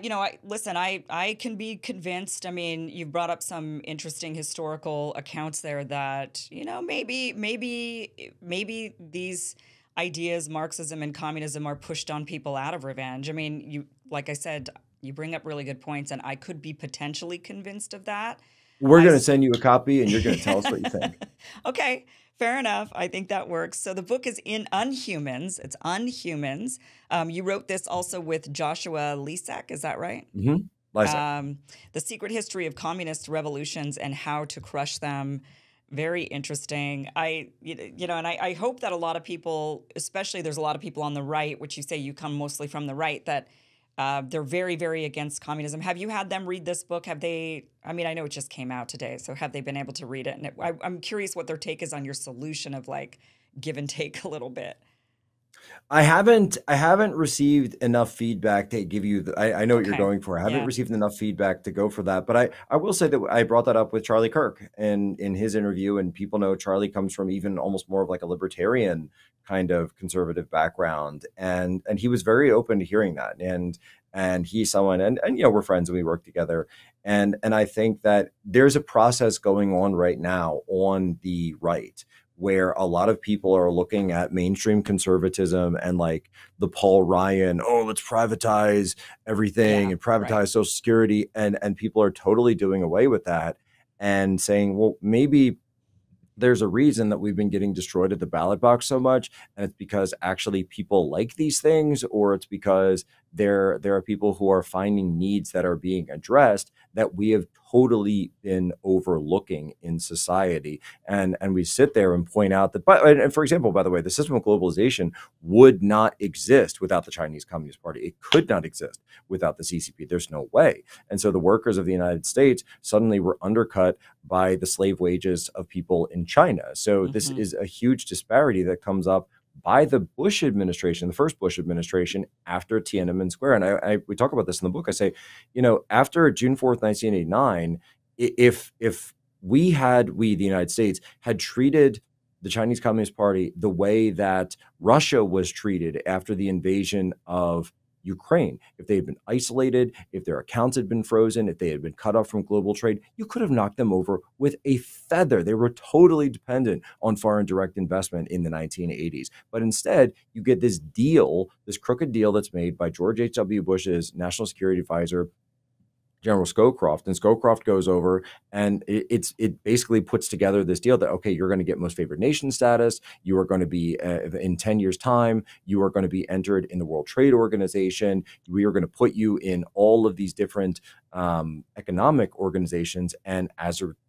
I can be convinced. I mean, you've brought up some interesting historical accounts there that, maybe these ideas, Marxism and communism, are pushed on people out of revenge. I mean, like I said, you bring up really good points, and I could be potentially convinced of that. We're I going to s- send you a copy and you're going to tell us what you think. okay, fair enough. I think that works. So the book is in Unhumans. It's Unhumans. You wrote this also with Joshua Lisak, is that right? Mm-hmm. Lysak. Um, the Secret History of Communist Revolutions and How to Crush Them. Very interesting. And I hope that a lot of people, especially there's a lot of people on the right, which you say you come mostly from the right, that they're very, very against communism. Have you had them read this book? Have they? I mean, I know it just came out today, so have they been able to read it? And I'm curious what their take is on your solution of like give and take a little bit. I haven't received enough feedback to give you I know what you're Okay. going for. I haven't Yeah. received enough feedback to go for that. But I will say that I brought that up with Charlie Kirk in his interview, and people know Charlie comes from even almost more of like a libertarian kind of conservative background. And he was very open to hearing that. And he's someone and we're friends and we work together. And I think that there's a process going on right now on the right where a lot of people are looking at mainstream conservatism and like the Paul Ryan, oh, let's privatize everything Yeah. and Right. privatize Social Security. And people are totally doing away with that and saying, well, maybe there's a reason that we've been getting destroyed at the ballot box so much, and it's because actually people like these things, or it's because there are people who are finding needs that are being addressed that we have totally been overlooking in society. And we sit there and point out that, and for example, by the way, the system of globalization would not exist without the Chinese Communist Party. It could not exist without the CCP. There's no way. And so the workers of the United States suddenly were undercut by the slave wages of people in China. So this Hmm. is a huge disparity that comes up by the Bush administration, the first Bush administration after Tiananmen Square. And we talk about this in the book. I say, after June 4th, 1989, if we, the United States, had treated the Chinese Communist Party the way that Russia was treated after the invasion of Ukraine, if they had been isolated, if their accounts had been frozen, if they had been cut off from global trade, you could have knocked them over with a feather. They were totally dependent on foreign direct investment in the 1980s. But instead, you get this deal, this crooked deal that's made by George H.W. Bush's national security advisor, General Scowcroft, and Scowcroft goes over and it basically puts together this deal that, okay, you're going to get most favored nation status. You are going to be in 10 years time, you are going to be entered in the World Trade Organization. We are going to put you in all of these different economic organizations. And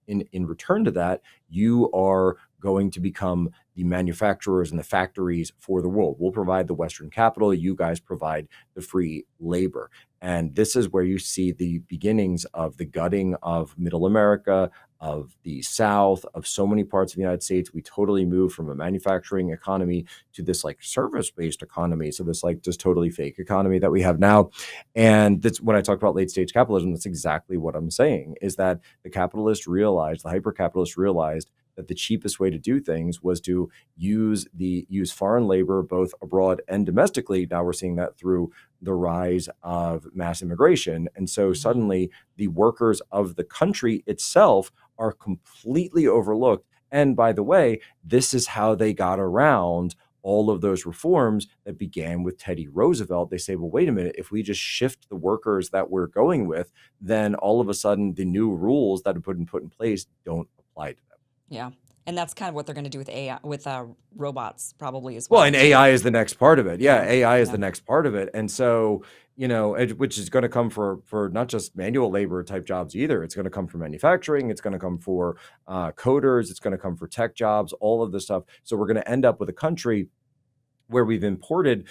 in return to that, you are going to become the manufacturers and the factories for the world. We'll provide the Western capital. You guys provide the free labor. And this is where you see the beginnings of the gutting of middle America, of the South, of so many parts of the United States. We totally moved from a manufacturing economy to this like service-based economy. So this like just totally fake economy that we have now. And that's when I talk about late stage capitalism, that's exactly what I'm saying, is that the capitalists realized, the hyper-capitalists realized that the cheapest way to do things was to use foreign labor both abroad and domestically. Now we're seeing that through the rise of mass immigration. And so Hmm. suddenly the workers of the country itself are completely overlooked. And by the way, this is how they got around all of those reforms that began with Teddy Roosevelt. They say, well, wait a minute, if we just shift the workers that we're going with, then all of a sudden the new rules that have been put in place don't apply to them. Yeah. And that's kind of what they're going to do with AI, with robots probably as Well, well and too. AI is the next part of it. Yeah, Yeah. AI is Yeah. the next part of it. And so, which is going to come for not just manual labor type jobs either. It's going to come for manufacturing. It's going to come for coders. It's going to come for tech jobs, all of this stuff. So we're going to end up with a country where we've imported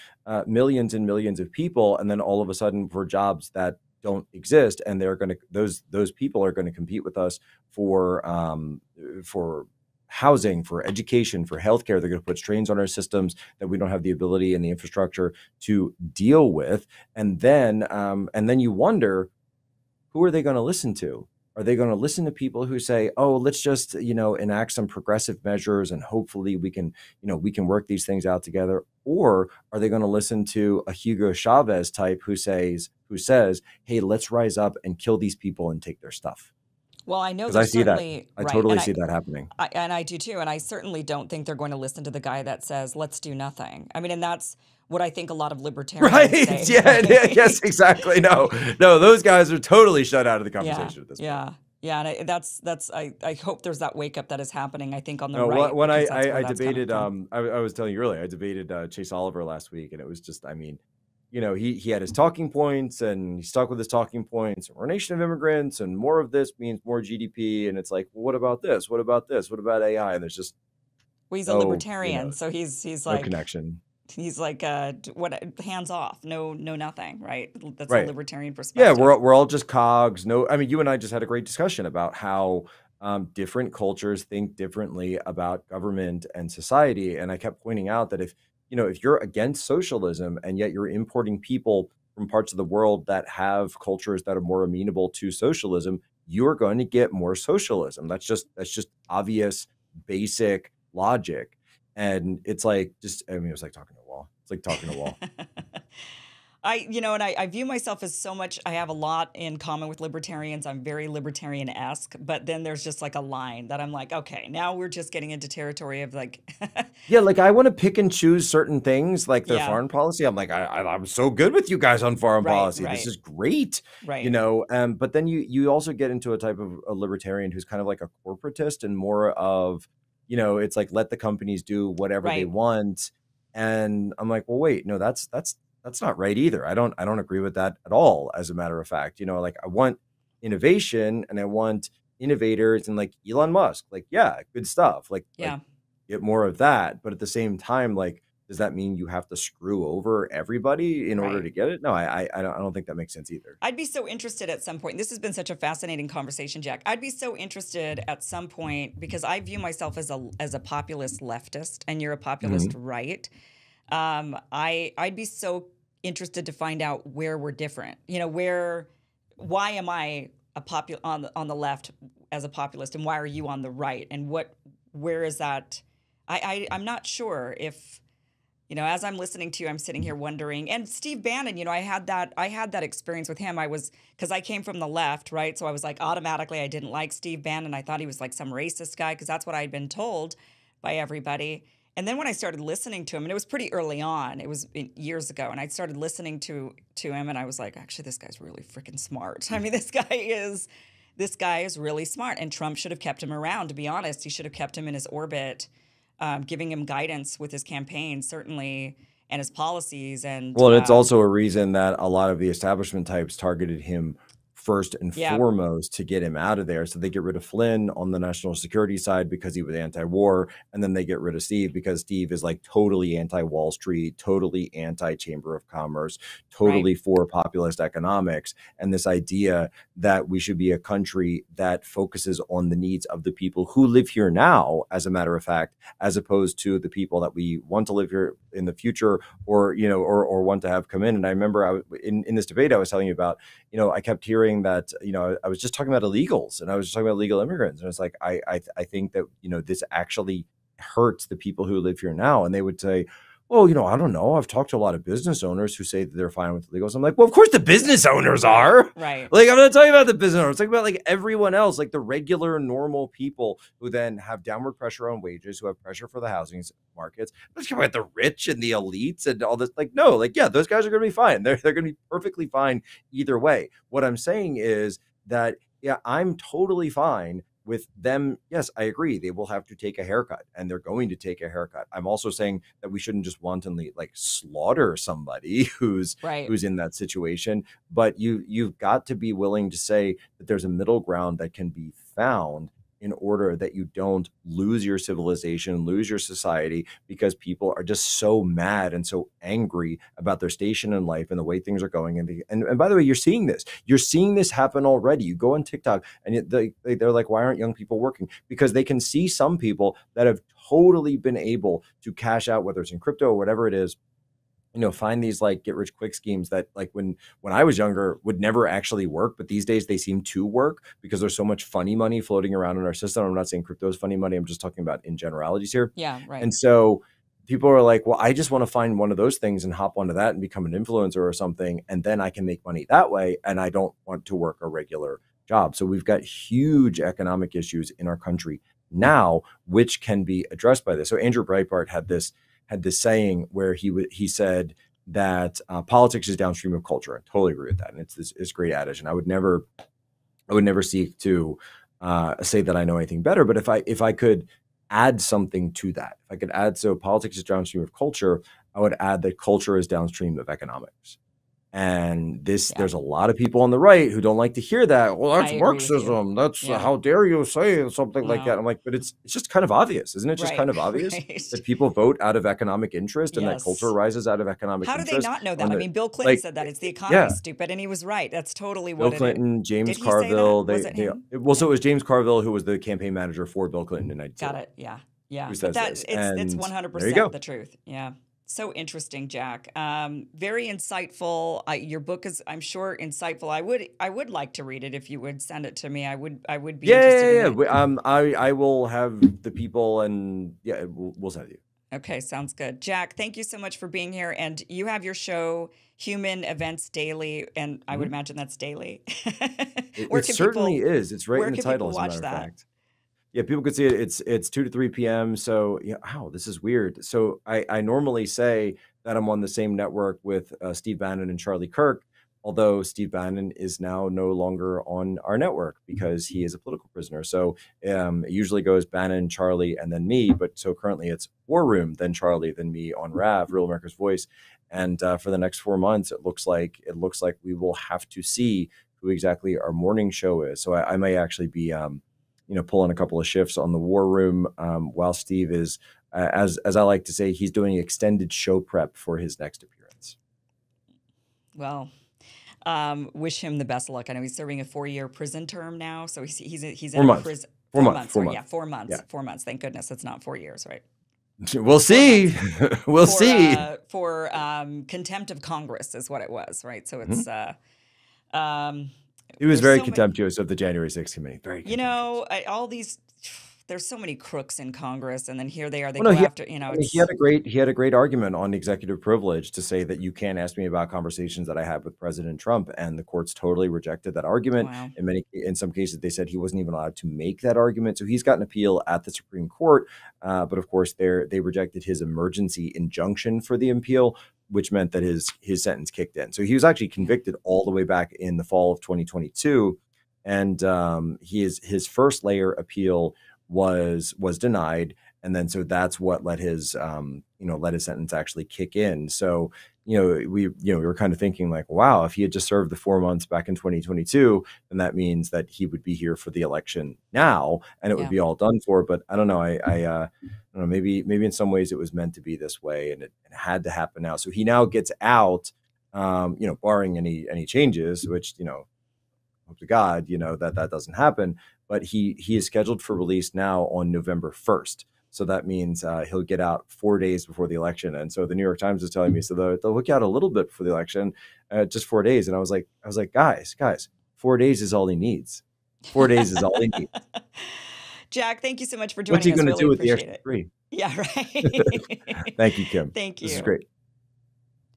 millions and millions of people, and then all of a sudden for jobs that don't exist, and they're going to those people are going to compete with us for housing, for education, for healthcare. They're going to put strains on our systems that we don't have the ability and the infrastructure to deal with, and then you wonder, who are they going to listen to? Are they going to listen to people who say, "Oh, let's just enact some progressive measures and hopefully we can work these things out together"? Or are they going to listen to a Hugo Chavez type who says, hey, let's rise up and kill these people and take their stuff? Well, I know Because I there's see that. certainly I right, totally and see that happening. I do too, and I certainly don't think they're going to listen to the guy that says, "Let's do nothing." I mean, and that's what I think a lot of libertarians Right. say, Yeah. Yes, right? exactly. No, no, those guys are totally shut out of the Yeah, conversation at this point. yeah, yeah, and that's I hope there's that wake up that is happening. I think on the No, right when because that's where I that's coming debated, from. I was telling you earlier, I debated Chase Oliver last week, and it was just, I mean, he had his talking points, and he stuck with his talking points. We're a nation of immigrants, and more of this means more GDP. And it's like, well, what about this? What about this? What about AI? And there's just Well, he's a no, libertarian, so he's no like connection. what hands off, no nothing, right? That's a Right. libertarian Yeah, perspective. we're all just cogs. No, I mean, you and I just had a great discussion about how different cultures think differently about government and society, and I kept pointing out that if you're against socialism and yet you're importing people from parts of the world that have cultures that are more amenable to socialism, you're going to get more socialism. That's just obvious, basic logic, and it's like just I mean, it was like talking to a wall. It's like talking to a wall. And I view myself as so much, I have a lot in common with libertarians. I'm very libertarian-esque, but then there's just like a line that I'm like, okay, now we're just getting into territory of like, Yeah, like I want to pick and choose certain things, like their yeah, foreign policy. I'm like, I'm so good with you guys on foreign right, policy. This right, is great, right, But then you also get into a type of a libertarian who's kind of like a corporatist and more of, it's like let the companies do whatever they right. want. And I'm like, well, wait, no, that's not right either. I don't agree with that at all. As a matter of fact, like I want innovation and I want innovators and like Elon Musk, like yeah, good stuff. Like Yeah. get more of that. But at the same time, like, does that mean you have to screw over everybody in order Right. to get it? No, I don't think that makes sense either. I'd be so interested at some point. This has been such a fascinating conversation, Jack. I'd be so interested at some point because I view myself as a populist leftist, and you're a populist Mhm. right. I'd be so interested to find out where we're different. Why am I on the left as a populist, and why are you on the right? And where is that? I'm not sure if as I'm listening to you, I'm sitting here wondering. And Steve Bannon, I had that experience with him. Because I came from the left, right? So I was like, automatically, I didn't like Steve Bannon. I thought he was like some racist guy because that's what I had been told by everybody. And then when I started listening to him, and it was pretty early on, it was years ago, and I started listening to him, and I was like, actually, this guy's really freaking smart. I mean, this guy is really smart, and Trump should have kept him around. To be honest, he should have kept him in his orbit, giving him guidance with his campaign, certainly, and his policies. And Well, it's also a reason that a lot of the establishment types targeted him first and yeah, foremost to get him out of there. So they get rid of Flynn on the national security side because he was anti-war, and then they get rid of Steve because Steve is like totally anti-Wall Street, totally anti-Chamber of Commerce, right, totally for populist economics, and this idea that we should be a country that focuses on the needs of the people who live here now, as a matter of fact, as opposed to the people that we want to live here in the future, or want to have come in. And I remember in this debate I was telling you about, I kept hearing that, I was just talking about illegals and I was just talking about illegal immigrants. And it's like, I think that, this actually hurts the people who live here now. And they would say, well, I don't know. I've talked to a lot of business owners who say that they're fine with illegals. I'm like, well, of course the business owners are. right. Like, I'm not talking about the business owners. I'm talking about like everyone else, like the regular, normal people who then have downward pressure on wages, who have pressure for the housing markets. I'm not talking about the rich and the elites and all this. Like, no, like, yeah, those guys are going to be fine. They're going to be perfectly fine either way. What I'm saying is that, yeah, I'm totally fine with them. Yes, I agree. They will have to take a haircut, and they're going to take a haircut. I'm also saying that we shouldn't just wantonly like slaughter somebody who's Right. in that situation. But you've got to be willing to say that there's a middle ground that can be found in order that you don't lose your civilization, lose your society, because people are just so mad and so angry about their station in life and the way things are going. And by the way, you're seeing this. You're seeing this happen already. You go on TikTok and they're like, why aren't young people working? Because they can see some people that have totally been able to cash out, whether it's in crypto or whatever it is, find these like get rich quick schemes that like when I was younger would never actually work, but these days they seem to work because there's so much funny money floating around in our system. I'm not saying crypto is funny money. I'm just talking about in generalities here. Yeah, right. And so people are like, well, I just want to find one of those things and hop onto that and become an influencer or something, and then I can make money that way, and I don't want to work a regular job. So we've got huge economic issues in our country now, which can be addressed by this. So Andrew Breitbart had this saying where he said that politics is downstream of culture. I totally agree with that, and it's this great adage. And I would never seek to say that I know anything better. But if I could add something to that, if I could add, so politics is downstream of culture, I would add that culture is downstream of economics. And there's a lot of people on the right who don't like to hear that. Well, that's Marxism. That's how dare you say something like that? I'm like, but it's just kind of obvious, isn't it? Just kind of obvious that people vote out of economic interest and that culture arises out of economic interest. How do they not know that? I mean, Bill Clinton said that it's the economy, stupid, and he was right. That's totally what Bill Clinton, James Carville. So it was James Carville who was the campaign manager for Bill Clinton in 1992. Got it. Yeah. But it's 100% the truth. Yeah. So interesting, Jack. Very insightful. Your book is, I'm sure, insightful. I would like to read it if you would send it to me. I would be interested in it. I will have the people, and we'll send you. Okay, sounds good. Jack, thank you so much for being here. And you have your show, Human Events Daily, and I would imagine that's daily. It certainly is. It's right in the title, as a matter of fact. Yeah, people could see it. It's 2 to 3 p.m. So, this is weird. So I normally say that I'm on the same network with Steve Bannon and Charlie Kirk, although Steve Bannon is now no longer on our network because he is a political prisoner. So it usually goes Bannon, Charlie, and then me. But so currently it's War Room, then Charlie, then me on RAV, Real America's Voice. And for the next 4 months, it looks like we will have to see who exactly our morning show is. So I may actually be pulling a couple of shifts on the War Room while Steve is, as I like to say, he's doing extended show prep for his next appearance. Well, wish him the best of luck. I know he's serving a 4-year prison term now, so he's in prison. 4 months. 4 months. Yeah, 4 months. Yeah. 4 months. Thank goodness it's not 4 years, right? We'll see. We'll see. For contempt of Congress is what it was, right? So it's. He was very contemptuous of the January 6th committee. Very contemptuous. All these, there's so many crooks in Congress, and then here they are. They go after, He had a great argument on executive privilege to say that you can't ask me about conversations that I had with President Trump, and the courts totally rejected that argument. Wow. In some cases, they said he wasn't even allowed to make that argument. So he's got an appeal at the Supreme Court, but of course they rejected his emergency injunction for the appeal, which meant that his sentence kicked in. So he was actually convicted all the way back in the fall of 2022, and his first layer appeal was denied, and then so that's what let his sentence actually kick in. So we were kind of thinking like, wow, if he had just served the 4 months back in 2022, then that means that he would be here for the election now, and it would be all done for. But I don't know. I don't know. Maybe in some ways it was meant to be this way, and it had to happen now. So he now gets out, barring any changes, which hope to God, that doesn't happen. But he is scheduled for release now on November 1st. So that means he'll get out 4 days before the election. And so the New York Times is telling me, so they'll look out a little bit for the election, just 4 days. And I was like, guys, 4 days is all he needs. 4 days is all he needs. Jack, thank you so much for joining us. What's he going to really do with the extra 3? Yeah, right. Thank you, Kim. Thank you. This is great.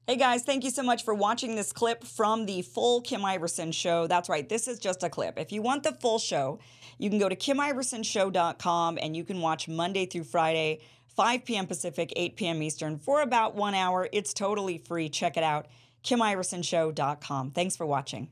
Hey guys, thank you so much for watching this clip from the full Kim Iverson show. That's right, this is just a clip. If you want the full show, you can go to KimIversonShow.com and you can watch Monday through Friday, 5 p.m. Pacific, 8 p.m. Eastern for about 1 hour. It's totally free. Check it out, KimIversonShow.com. Thanks for watching.